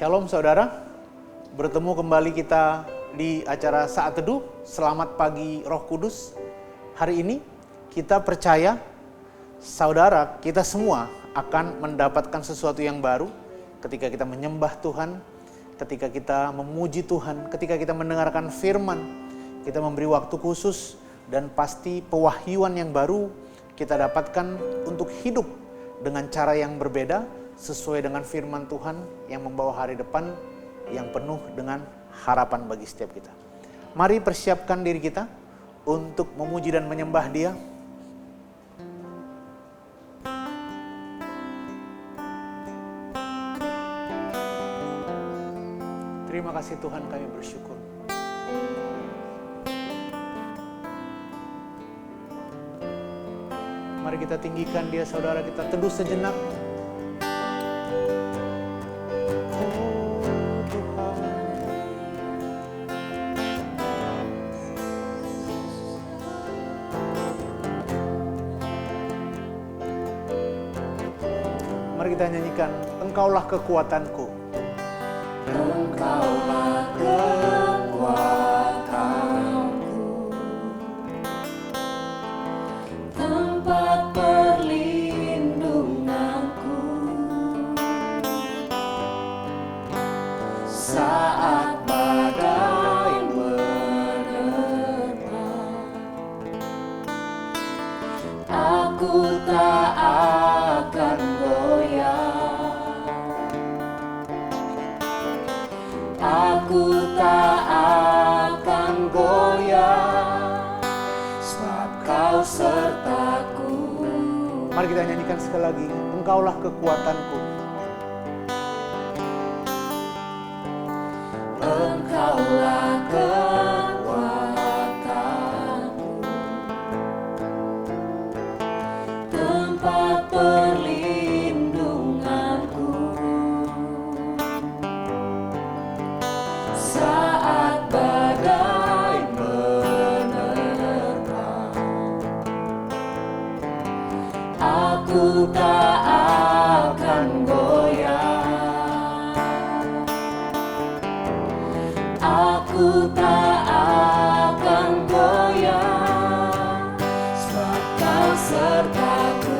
Shalom saudara, bertemu kembali kita di acara Saat Teduh. Selamat pagi Roh Kudus. Hari ini kita percaya saudara, kita semua akan mendapatkan sesuatu yang baru ketika kita menyembah Tuhan, ketika kita memuji Tuhan, ketika kita mendengarkan firman, kita memberi waktu khusus dan pasti pewahyuan yang baru kita dapatkan untuk hidup dengan cara yang berbeda sesuai dengan firman Tuhan yang membawa hari depan yang penuh dengan harapan bagi setiap kita. Mari persiapkan diri kita untuk memuji dan menyembah Dia. Terima kasih Tuhan, kami bersyukur. Mari kita tinggikan Dia saudara, kita teduh sejenak. Mari kita nyanyikan, Engkaulah kekuatanku. Engkaulah kekuatanku, tempat perlindunganku, saat badai menerpa, aku tak akan goyah, aku tak akan goyah, sebab Kau sertaku. Mari kita nyanyikan sekali lagi, Engkaulah kekuatanku. Engkaulah kekuatanku, tempat perlindunganku, saat badai menerpa, aku tak akan goyah, aku tak akan goyah, sebab Kau sertaku.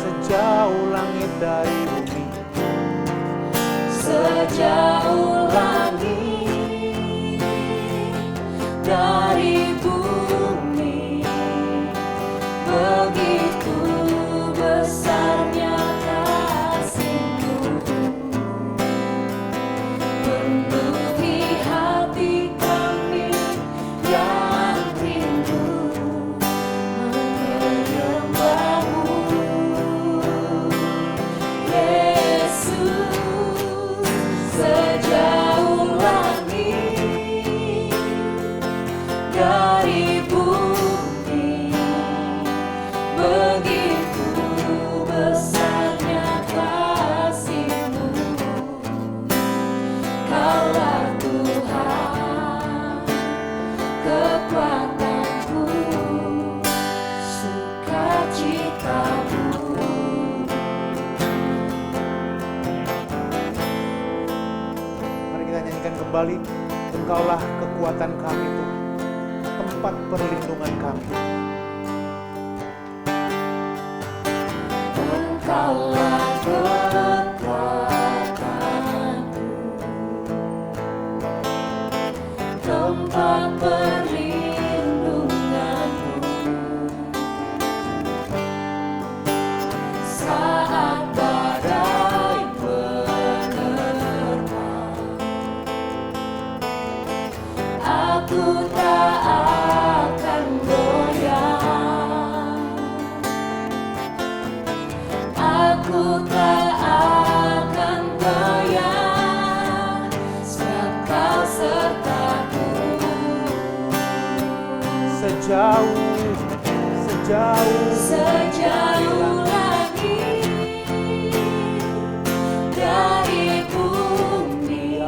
Sejauh langit dari bumi, Sejauh langit dari bumi, begitu besarnya kasih-Mu, penuhi hati kami yang rindu menyembah-Mu. Yesus, sejauh langit dari bumi, begitu besarnya kasih-Mu. Kaulah Tuhan, kekuatanku, sukacitaku. mari kita nyanyikan kembali, Engkaulah kekuatan kami Tuhan, tempat perlindungan kami. Engkaulah kekuatanku, tempat perlindunganku, saat badai menerpa, aku tak akan goyah, aku tak akan goyah, sebab Kau sertaku. Sejauh langit dari bumi,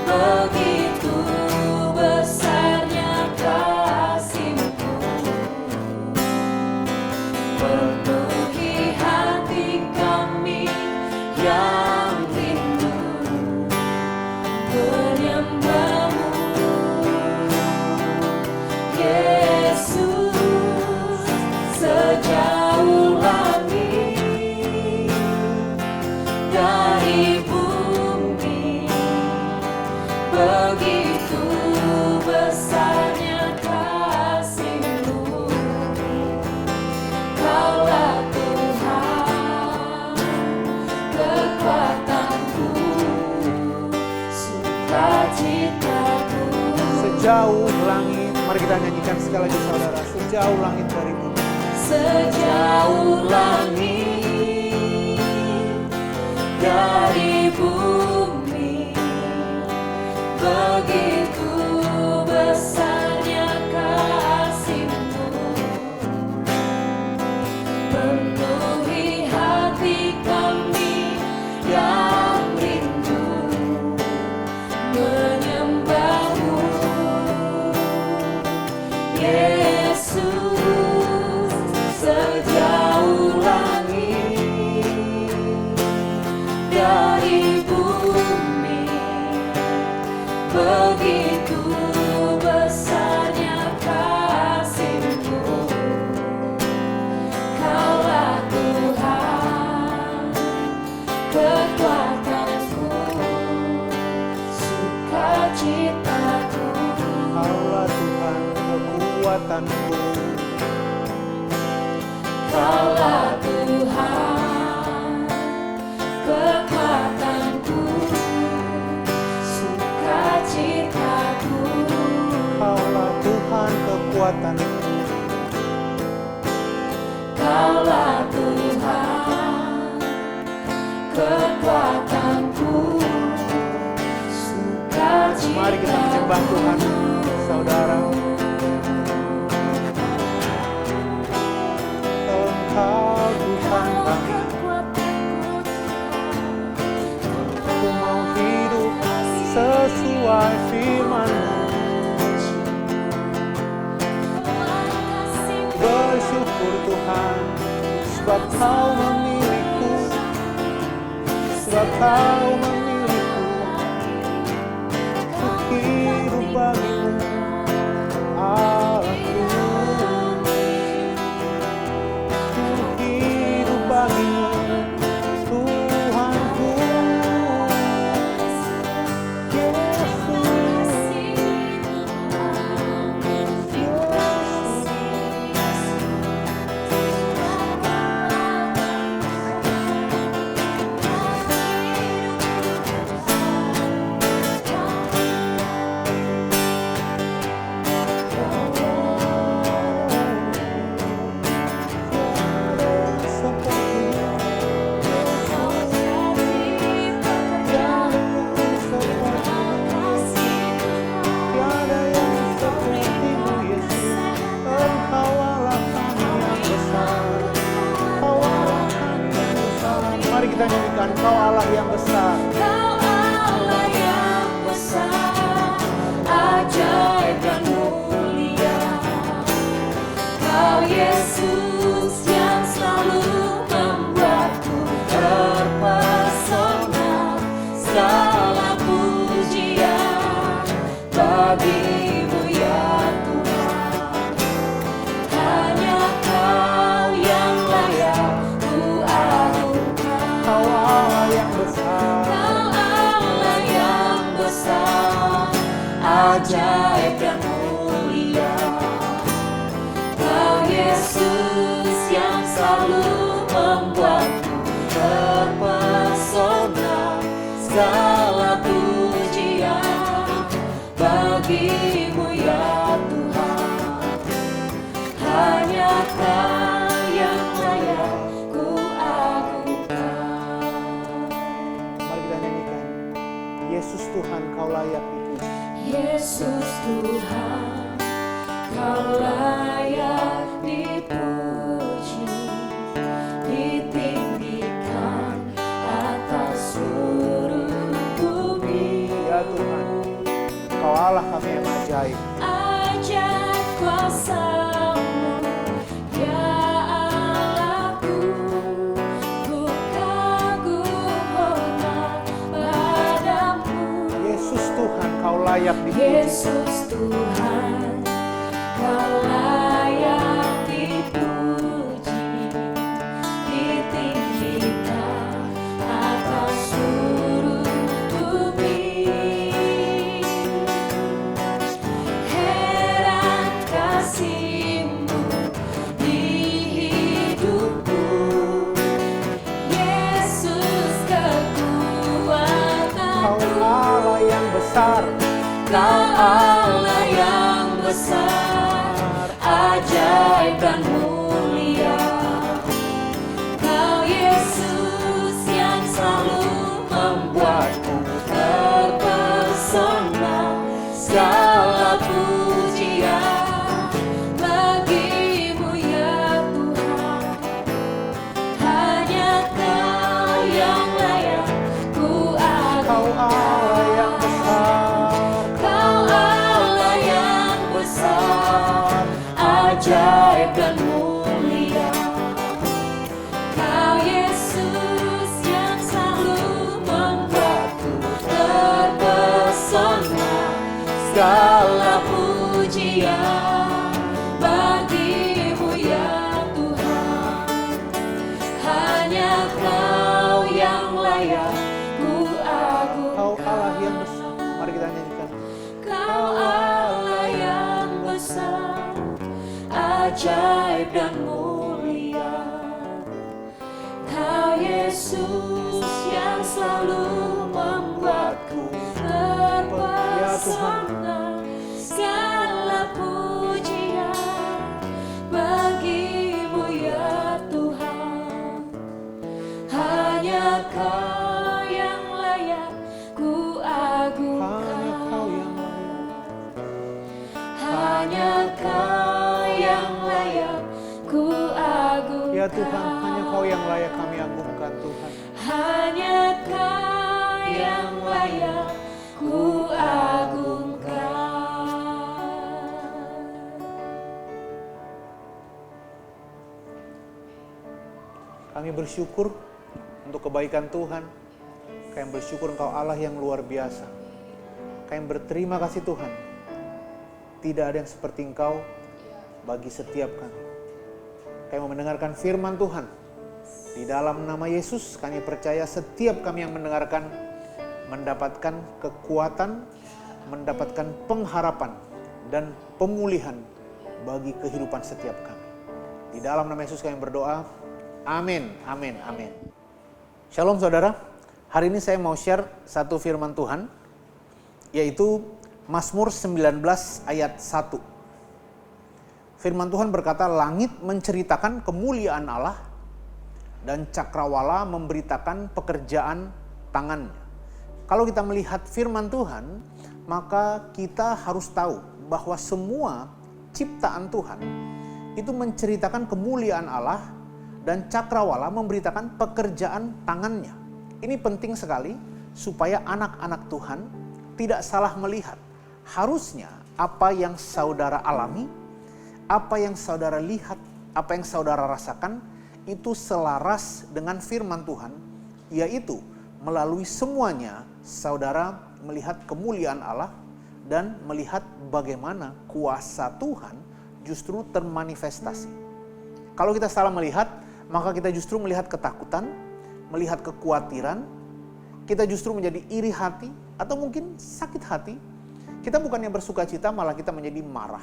begitu besarnya kasih-Mu, penuhi hati kami yang rindu kita nyanyikan sekali lagi saudara, sejauh langit dari bumi. Sejauh langit dari bumi, begitu besarnya kasih-Mu, penuhi hati kami yang rindu menyembah-Mu. Yesus, sejauh langit dari bumi, begitu besarnya kasih-Mu. Kaulah Tuhan, kekuatanku, sukacitaku. Kaulah Tuhan kekuatanku. Kaulah Tuhan, kekuatanku, sukacitaku. Kaulah Tuhan kekuatanku. Kaulah Tuhan, kekuatanku, sukacitaku. Mari kita menyembah Tuhan, saudara. Engkau Tuhan kami, aku mau hidup sesuai firman-Mu. Bersyukur Tuhan, sebab Kau memilihku, sebab Kau memilihku, untuk hidup bagi-Mu, Allahku, untuk hidup bagi-Mu, Tuhanku. Tiada yang seperti-Mu, Yesus. Engkau Allah kami yang besar, Kau Allah kami yang besar. Mari kita nyanyikan, Kau Allah yang besar. Kau Allah yang besar, ajaib dan mulia. Kau Yesus yang selalu membuatku terpesona. Segala pujian bagi-Mu ya Tuhan. Hanya Kau yang layak ku agungkan. Kau Allah yang besar, Kau Allah yang besar, ajaib dan mulia. Kau Yesus yang selalu membuatku terpesona. Segala pujian bagi-Mu ya Tuhan. Hanya Kau yang layak ku agungkan. mari kita nyanyikan, Yesus Tuhan Kau layak dipuji. Yesus Tuhan, Kau layak dipuji, ditinggikan atas seluruh bumi. Ya Tuhan, Kau Allah kami yang ajaib. Ajaib kuasa-Mu, ya Allahku, ku kagum hormat padamu. Yesus Tuhan Kau layak dipuji. Yesus Tuhan, Kau layak dipuji, ditinggikan atas seluruh bumi. Heran kasih-Mu di hidupku, Yesus kekuatanku. Kau Allah yang besar, Kau Allah yang besar, ajaib dan mulia. Kau Yesus yang selalu membuatku terpesona. Segala pujian bagimu ya Tuhan. Hanya Kau yang layak ku Kau Allah yang besar, Kau Allah yang besar, ajaib dan mulia. Kau Yesus yang selalu membuatku terpesona. Segala pujian bagimu ya Tuhan. Hanya Kau yang layak ku agungkan. Kau Allah yang besar. Mari kita nyanyikan. Kau Allah yang besar, ajaib dan mulia. Kau Yesus yang selalu membuatku terpesona. Segala pujian bagimu ya Tuhan. Hanya Kau yang layak ku agungkan. Hanya Kau yang layak ku agungkan. Ya Tuhan, hanya Kau yang layak kami agungkan Tuhan. Hanya Kau yang layak ku agungkan. Kami bersyukur untuk kebaikan Tuhan. Kami bersyukur Engkau Allah yang luar biasa. Kami berterima kasih Tuhan. Tidak ada yang seperti Engkau bagi setiap kami. Kami mau mendengarkan firman Tuhan. Di dalam nama Yesus kami percaya setiap kami yang mendengarkan mendapatkan kekuatan, mendapatkan pengharapan dan pemulihan bagi kehidupan setiap kami. Di dalam nama Yesus kami berdoa. Amin, amin, amin. Shalom saudara, hari ini saya mau share satu firman Tuhan, yaitu Mazmur 19 ayat 1. Firman Tuhan berkata, langit menceritakan kemuliaan Allah dan cakrawala memberitakan pekerjaan tangannya. Kalau kita melihat firman Tuhan, maka kita harus tahu bahwa semua ciptaan Tuhan itu menceritakan kemuliaan Allah dan cakrawala memberitakan pekerjaan tangannya. Ini penting sekali supaya anak-anak Tuhan tidak salah melihat. Harusnya apa yang saudara alami, apa yang saudara lihat, apa yang saudara rasakan, itu selaras dengan firman Tuhan, yaitu melalui semuanya saudara melihat kemuliaan Allah dan melihat bagaimana kuasa Tuhan justru termanifestasi. Kalau kita salah melihat, maka kita justru melihat ketakutan, melihat kekhawatiran, kita justru menjadi iri hati atau mungkin sakit hati. Kita bukannya bersuka cita, malah kita menjadi marah.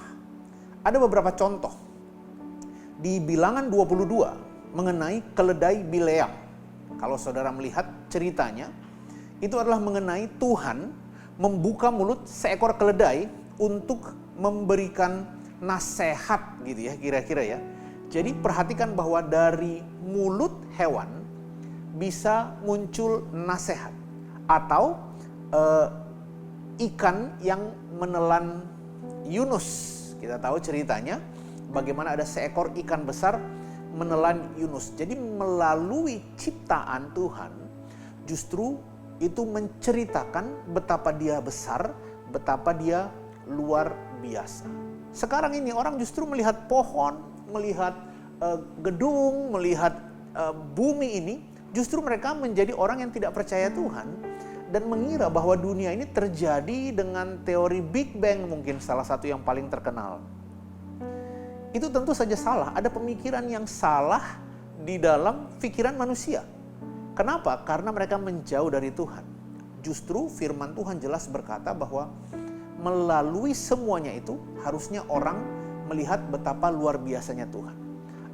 Ada beberapa contoh di Bilangan 22 mengenai keledai Bileam. Kalau saudara melihat ceritanya, itu adalah mengenai Tuhan membuka mulut seekor keledai untuk memberikan nasihat gitu ya, kira-kira ya. Jadi perhatikan bahwa dari mulut hewan bisa muncul nasihat. Atau ikan yang menelan Yunus. Kita tahu ceritanya bagaimana ada seekor ikan besar menelan Yunus. Jadi melalui ciptaan Tuhan justru itu menceritakan betapa dia besar, betapa dia luar biasa. Sekarang ini orang justru melihat pohon, melihat gedung, melihat bumi ini, justru mereka menjadi orang yang tidak percaya Tuhan dan mengira bahwa dunia ini terjadi dengan teori Big Bang, mungkin salah satu yang paling terkenal. Itu tentu saja salah, ada pemikiran yang salah di dalam pikiran manusia. Kenapa? Karena mereka menjauh dari Tuhan. Justru firman Tuhan jelas berkata bahwa melalui semuanya itu harusnya orang melihat betapa luar biasanya Tuhan.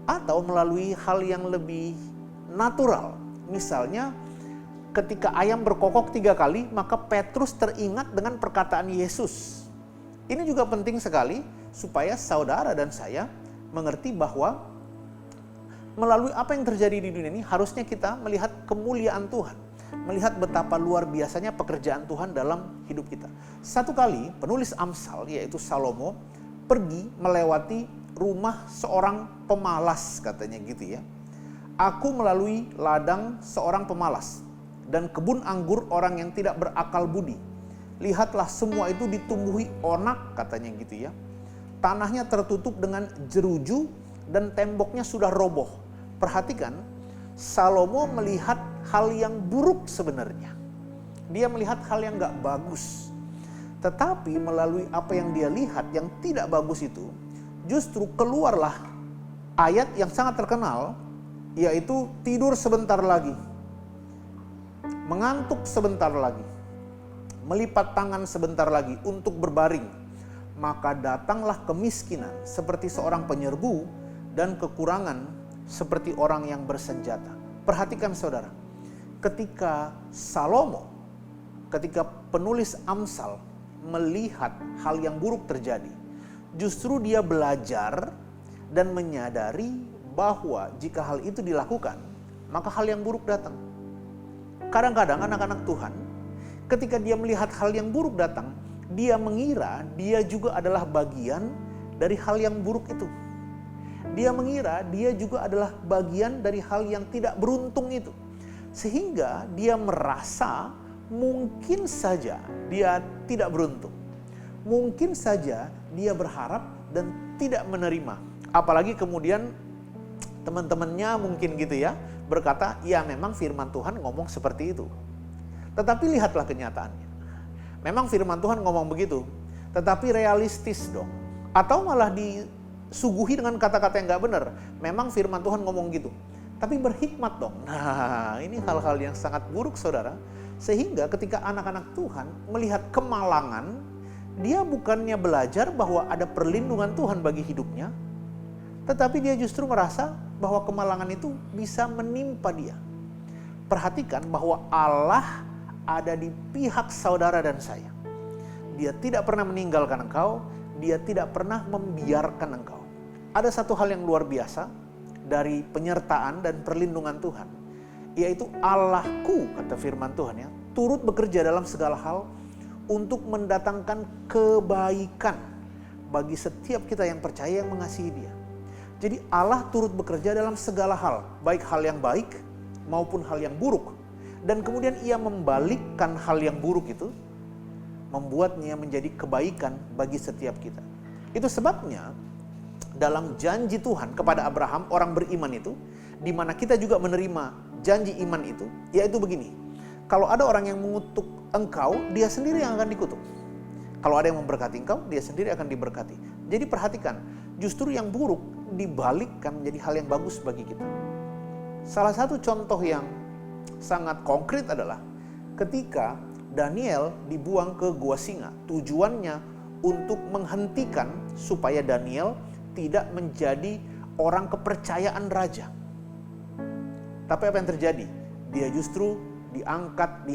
Atau melalui hal yang lebih natural. Misalnya ketika ayam berkokok 3 kali, maka Petrus teringat dengan perkataan Yesus. Ini juga penting sekali supaya saudara dan saya mengerti bahwa melalui apa yang terjadi di dunia ini harusnya kita melihat kemuliaan Tuhan, melihat betapa luar biasanya pekerjaan Tuhan dalam hidup kita. Satu kali penulis Amsal yaitu Salomo pergi melewati rumah seorang pemalas, katanya gitu ya. Aku melalui ladang seorang pemalas dan kebun anggur orang yang tidak berakal budi. Lihatlah semua itu ditumbuhi onak, katanya gitu ya. Tanahnya tertutup dengan jeruju dan temboknya sudah roboh. Perhatikan, Salomo melihat hal yang buruk sebenarnya. Dia melihat hal yang gak bagus. Tetapi melalui apa yang dia lihat yang tidak bagus itu, justru keluarlah ayat yang sangat terkenal, yaitu tidur sebentar lagi, mengantuk sebentar lagi, melipat tangan sebentar lagi untuk berbaring, maka datanglah kemiskinan seperti seorang penyerbu dan kekurangan seperti orang yang bersenjata. Perhatikan saudara, ketika Salomo, ketika penulis Amsal melihat hal yang buruk terjadi, justru dia belajar dan menyadari bahwa jika hal itu dilakukan, maka hal yang buruk datang. Kadang-kadang anak-anak Tuhan, ketika dia melihat hal yang buruk datang, dia mengira dia juga adalah bagian dari hal yang buruk itu. Dia mengira dia juga adalah bagian dari hal yang tidak beruntung itu. Sehingga dia merasa mungkin saja dia tidak beruntung. Mungkin saja dia berharap dan tidak menerima. Apalagi kemudian teman-temannya mungkin gitu ya, berkata, ya memang firman Tuhan ngomong seperti itu. Tetapi lihatlah kenyataannya. Memang firman Tuhan ngomong begitu, tetapi realistis dong. Atau malah disuguhi dengan kata-kata yang gak benar. Memang firman Tuhan ngomong gitu, tapi berhikmat dong. Nah, ini hal-hal yang sangat buruk saudara. Sehingga ketika anak-anak Tuhan melihat kemalangan, dia bukannya belajar bahwa ada perlindungan Tuhan bagi hidupnya, tetapi dia justru merasa bahwa kemalangan itu bisa menimpa dia. Perhatikan bahwa Allah ada di pihak saudara dan saya. Dia tidak pernah meninggalkan engkau, dia tidak pernah membiarkan engkau. Ada satu hal yang luar biasa dari penyertaan dan perlindungan Tuhan, yaitu Allahku, kata firman Tuhan ya, turut bekerja dalam segala hal untuk mendatangkan kebaikan bagi setiap kita yang percaya, yang mengasihi Dia. Jadi Allah turut bekerja dalam segala hal, baik hal yang baik maupun hal yang buruk. Dan kemudian Ia membalikkan hal yang buruk itu, membuatnya menjadi kebaikan bagi setiap kita. Itu sebabnya dalam janji Tuhan kepada Abraham, orang beriman itu, di mana kita juga menerima janji iman itu, yaitu begini. Kalau ada orang yang mengutuk engkau, dia sendiri yang akan dikutuk. Kalau ada yang memberkati engkau, dia sendiri akan diberkati. Jadi perhatikan, justru yang buruk dibalikkan menjadi hal yang bagus bagi kita. Salah satu contoh yang sangat konkret adalah ketika Daniel dibuang ke gua singa. Tujuannya untuk menghentikan supaya Daniel tidak menjadi orang kepercayaan raja. Tapi apa yang terjadi? Dia justru diangkat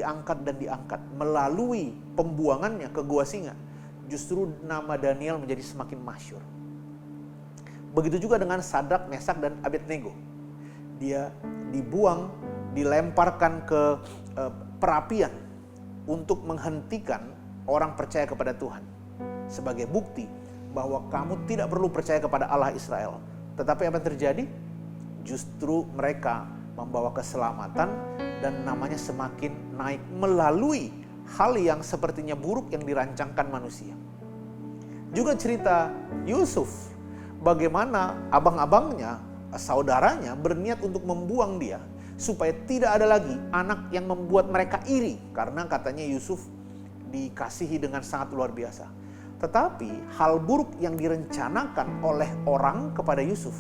melalui pembuangannya ke gua singa. Justru nama Daniel menjadi semakin masyhur. Begitu juga dengan Sadrak, Mesak, dan Abednego. Dia dibuang, dilemparkan ke perapian untuk menghentikan orang percaya kepada Tuhan. Sebagai bukti bahwa kamu tidak perlu percaya kepada Allah Israel. Tetapi apa yang terjadi? Justru mereka membawa keselamatan dan namanya semakin naik melalui hal yang sepertinya buruk yang dirancangkan manusia. Juga cerita Yusuf, bagaimana abang-abangnya, saudaranya berniat untuk membuang dia supaya tidak ada lagi anak yang membuat mereka iri, karena katanya Yusuf dikasihi dengan sangat luar biasa. Tetapi hal buruk yang direncanakan oleh orang kepada Yusuf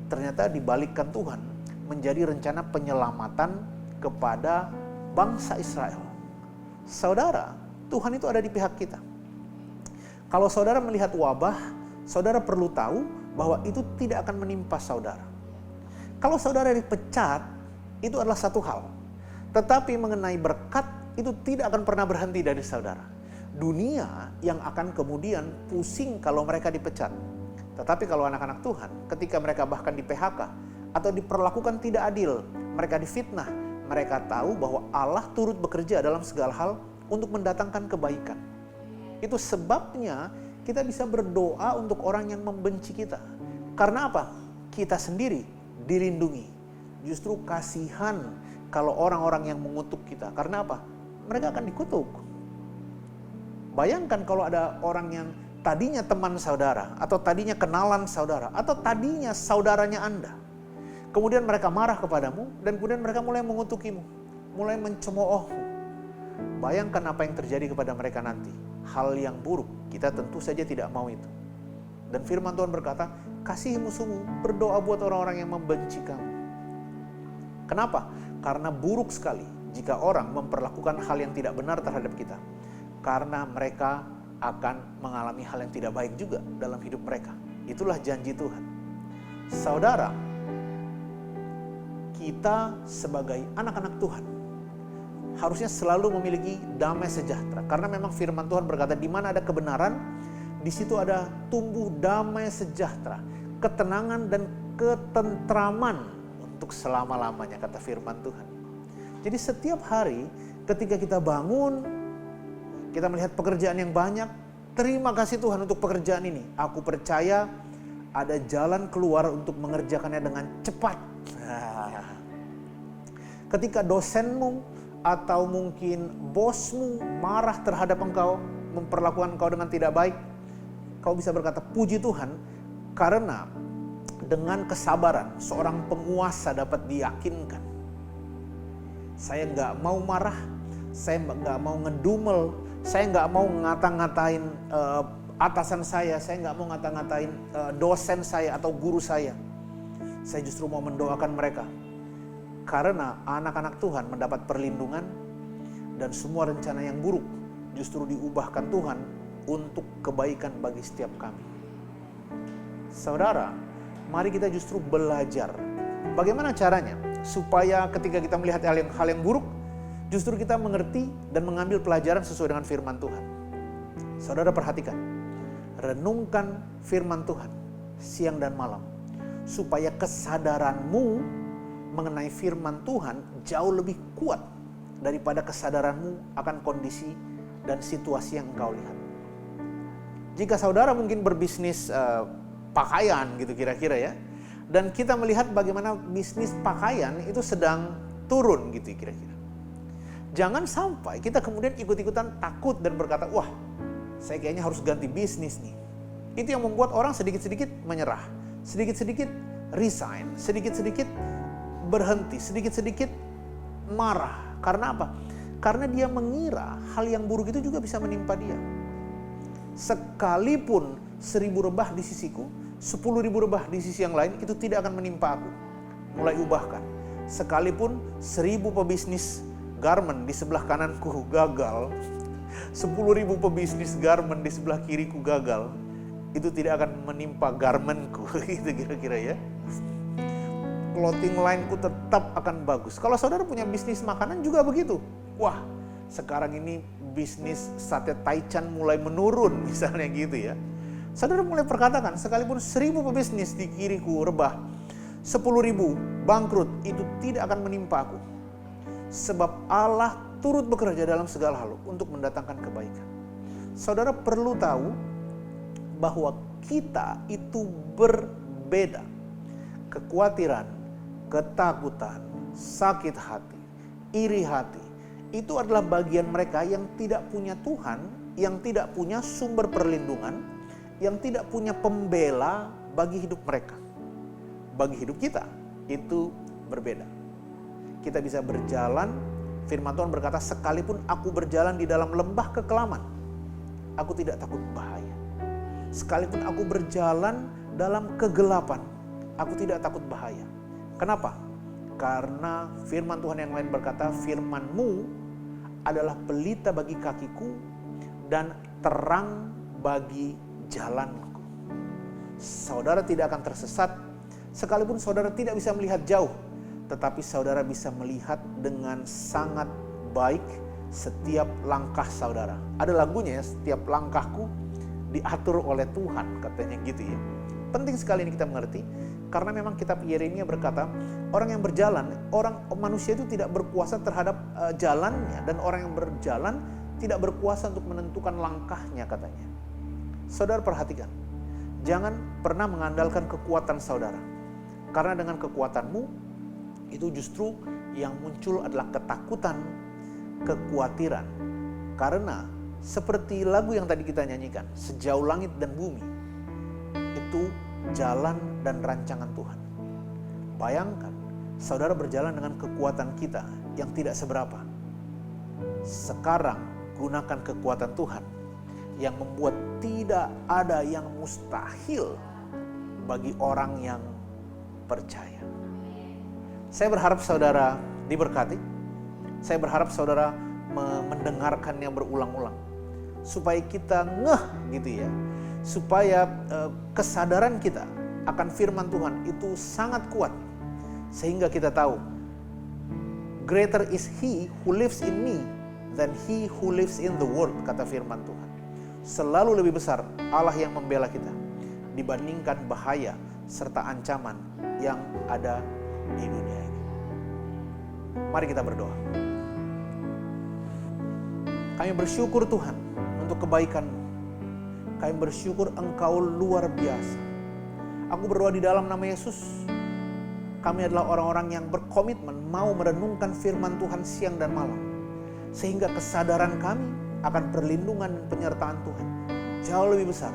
ternyata dibalikkan Tuhan menjadi rencana penyelamatan kepada bangsa Israel. Saudara, Tuhan itu ada di pihak kita. Kalau saudara melihat wabah, saudara perlu tahu bahwa itu tidak akan menimpa saudara. Kalau saudara dipecat, itu adalah satu hal. Tetapi mengenai berkat, itu tidak akan pernah berhenti dari saudara. dunia yang akan kemudian pusing kalau mereka dipecat. Tetapi kalau anak-anak Tuhan, ketika mereka bahkan di PHK atau diperlakukan tidak adil, mereka difitnah, mereka tahu bahwa Allah turut bekerja dalam segala hal untuk mendatangkan kebaikan. Itu sebabnya kita bisa berdoa untuk orang yang membenci kita. Karena apa? Kita sendiri dilindungi. Justru kasihan kalau orang-orang yang mengutuk kita. Karena apa? Mereka akan dikutuk. Bayangkan kalau ada orang yang tadinya teman saudara, atau tadinya kenalan saudara, atau tadinya saudaranya Anda. Kemudian mereka marah kepadamu, dan kemudian mereka mulai mengutukimu, mulai mencemoohmu. Bayangkan apa yang terjadi kepada mereka nanti. Hal yang buruk, kita tentu saja tidak mau itu. Dan firman Tuhan berkata, kasihi musuhmu, berdoa buat orang-orang yang membenci kamu. Kenapa? Karena buruk sekali jika orang memperlakukan hal yang tidak benar terhadap kita. Karena mereka akan mengalami hal yang tidak baik juga dalam hidup mereka. Itulah janji Tuhan. Saudara, kita sebagai anak-anak Tuhan harusnya selalu memiliki damai sejahtera. Karena memang firman Tuhan berkata, di mana ada kebenaran, di situ ada tumbuh damai sejahtera, ketenangan dan ketentraman untuk selama-lamanya, kata firman Tuhan. Jadi setiap hari ketika kita bangun, kita melihat pekerjaan yang banyak, terima kasih Tuhan untuk pekerjaan ini. Aku percaya ada jalan keluar untuk mengerjakannya dengan cepat. Ketika dosenmu atau mungkin bosmu marah terhadap engkau, memperlakukan engkau dengan tidak baik, kau bisa berkata, puji Tuhan, karena dengan kesabaran seorang penguasa dapat diyakinkan. Saya nggak mau marah, saya nggak mau ngedumel, saya nggak mau ngata-ngatain atasan saya nggak mau ngata-ngatain dosen saya atau guru saya. Saya justru mau mendoakan mereka. Karena anak-anak Tuhan mendapat perlindungan dan semua rencana yang buruk justru diubahkan Tuhan untuk kebaikan bagi setiap kami. Saudara, mari kita justru belajar. Bagaimana caranya supaya ketika kita melihat hal yang buruk, justru kita mengerti dan mengambil pelajaran sesuai dengan firman Tuhan. Saudara perhatikan, renungkan firman Tuhan siang dan malam, supaya kesadaranmu mengenai firman Tuhan jauh lebih kuat daripada kesadaranmu akan kondisi dan situasi yang engkau lihat. Jika saudara mungkin berbisnis pakaian gitu kira-kira ya, dan kita melihat bagaimana bisnis pakaian itu sedang turun gitu kira-kira. Jangan sampai kita kemudian ikut-ikutan takut dan berkata, wah saya kayaknya harus ganti bisnis nih. Itu yang membuat orang sedikit-sedikit menyerah, sedikit-sedikit resign, sedikit-sedikit berhenti, sedikit-sedikit marah. Karena apa? Karena dia mengira hal yang buruk itu juga bisa menimpa dia. Sekalipun 1000 rebah di sisiku, 10.000 rebah di sisi yang lain, itu tidak akan menimpa aku. Mulai ubahkan. Sekalipun 1000 pebisnis garment di sebelah kananku gagal, 10.000 pebisnis garment di sebelah kiriku gagal, itu tidak akan menimpa garmentku. Gitu kira-kira ya. Clothing line-ku tetap akan bagus. Kalau saudara punya bisnis makanan juga begitu. Wah, sekarang ini bisnis sate taichan mulai menurun misalnya gitu ya. Saudara mulai perkatakan, sekalipun 1000 pebisnis di kiriku rebah, 10.000 bangkrut, itu tidak akan menimpa aku. Sebab Allah turut bekerja dalam segala hal untuk mendatangkan kebaikan. Saudara perlu tahu bahwa kita itu berbeda. Kekhawatiran, ketakutan, sakit hati, iri hati, itu adalah bagian mereka yang tidak punya Tuhan, yang tidak punya sumber perlindungan, yang tidak punya pembela bagi hidup mereka. Bagi hidup kita, itu berbeda. Kita bisa berjalan, firman Tuhan berkata, sekalipun aku berjalan di dalam lembah kekelaman, aku tidak takut bahaya. Sekalipun aku berjalan dalam kegelapan, aku tidak takut bahaya. Kenapa? Karena firman Tuhan yang lain berkata, firman-Mu adalah pelita bagi kakiku dan terang bagi jalanku. Saudara tidak akan tersesat, sekalipun saudara tidak bisa melihat jauh, tetapi saudara bisa melihat dengan sangat baik, setiap langkah saudara. Ada lagunya ya, setiap langkahku diatur oleh Tuhan, katanya gitu ya. Penting sekali ini kita mengerti, karena memang kitab Yeremia berkata, orang yang berjalan, manusia itu tidak berkuasa terhadap jalannya, dan orang yang berjalan tidak berkuasa untuk menentukan langkahnya, katanya. Saudara perhatikan, jangan pernah mengandalkan kekuatan saudara, karena dengan kekuatanmu itu justru yang muncul adalah ketakutan, kekhawatiran. Karena seperti lagu yang tadi kita nyanyikan, sejauh langit dan bumi, itu jalan dan rancangan Tuhan. Bayangkan, saudara berjalan dengan kekuatan kita yang tidak seberapa. Sekarang gunakan kekuatan Tuhan yang membuat tidak ada yang mustahil bagi orang yang percaya. Saya berharap saudara diberkati. Saya berharap saudara mendengarkannya berulang-ulang, supaya kita ngeh gitu ya, supaya kesadaran kita akan firman Tuhan itu sangat kuat, sehingga kita tahu greater is He who lives in me than he who lives in the world, kata firman Tuhan. Selalu lebih besar Allah yang membela kita dibandingkan bahaya serta ancaman yang ada di dunia ini. Mari kita berdoa. Kami bersyukur Tuhan untuk kebaikan-Mu. Kami bersyukur Engkau luar biasa. Aku berdoa di dalam nama Yesus. Kami adalah orang-orang yang berkomitmen mau merenungkan firman Tuhan siang dan malam. Sehingga kesadaran kami akan perlindungan dan penyertaan Tuhan jauh lebih besar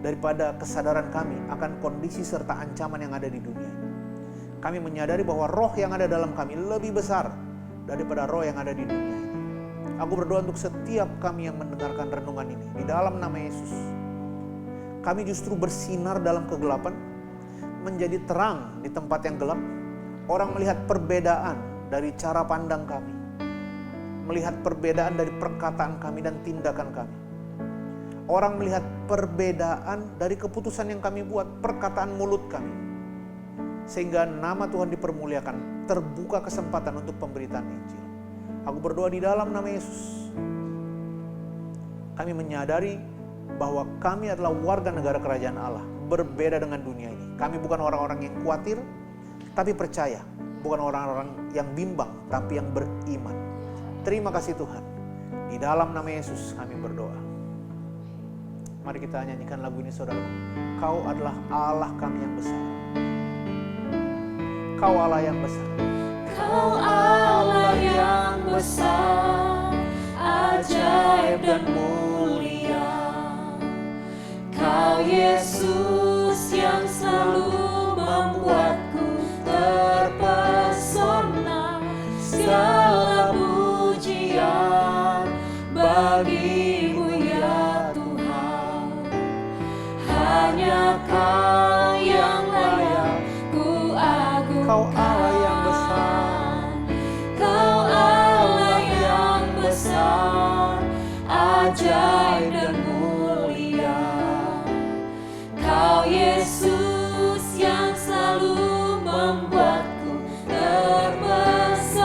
daripada kesadaran kami akan kondisi serta ancaman yang ada di dunia ini. Kami menyadari bahwa roh yang ada dalam kami lebih besar daripada roh yang ada di dunia ini. Aku berdoa untuk setiap kami yang mendengarkan renungan ini di dalam nama Yesus. Kami justru bersinar dalam kegelapan, menjadi terang di tempat yang gelap. Orang melihat perbedaan dari cara pandang kami, melihat perbedaan dari perkataan kami dan tindakan kami. Orang melihat perbedaan dari keputusan yang kami buat, perkataan mulut kami. Sehingga nama Tuhan dipermuliakan, terbuka kesempatan untuk pemberitaan Injil. Aku berdoa di dalam nama Yesus. Kami menyadari bahwa kami adalah warga negara kerajaan Allah, berbeda dengan dunia ini. Kami bukan orang-orang yang khawatir, tapi percaya. Bukan orang-orang yang bimbang, tapi yang beriman. Terima kasih Tuhan. Di dalam nama Yesus kami berdoa. Mari kita nyanyikan lagu ini saudara. Kau adalah Allah kami yang besar. Kau Allah yang besar. Kau Allah yang besar, ajaib dan mulia. Kau Yesus yang selalu membuatku terpesona. Segala pujian bagi-Mu ya Tuhan. Hanya Kau yang layak ku agungkan. Kau Allah yang besar. Kau Allah yang besar, ajaib dan mulia. Kau Yesus yang selalu membuatku terpesona.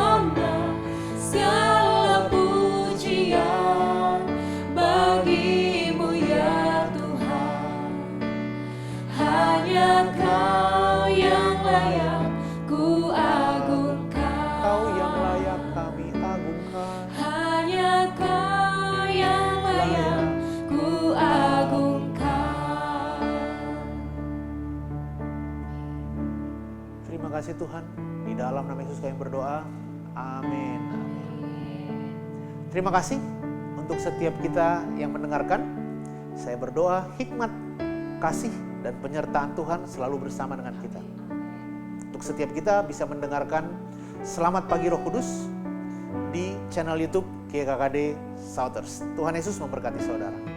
Segala pujian bagi-Mu ya Tuhan. Hanya Kau yang layak ku agungkan. Kau yang layak kami agungkan. Hanya Kau yang layak ku agungkan. Terima kasih Tuhan. Di dalam nama Yesus kami berdoa. Amin. Terima kasih untuk setiap kita yang mendengarkan. Saya berdoa hikmat, kasih, dan penyertaan Tuhan selalu bersama dengan kita. Untuk setiap kita bisa mendengarkan Selamat Pagi Roh Kudus di channel YouTube GKKD Southers. Tuhan Yesus memberkati saudara.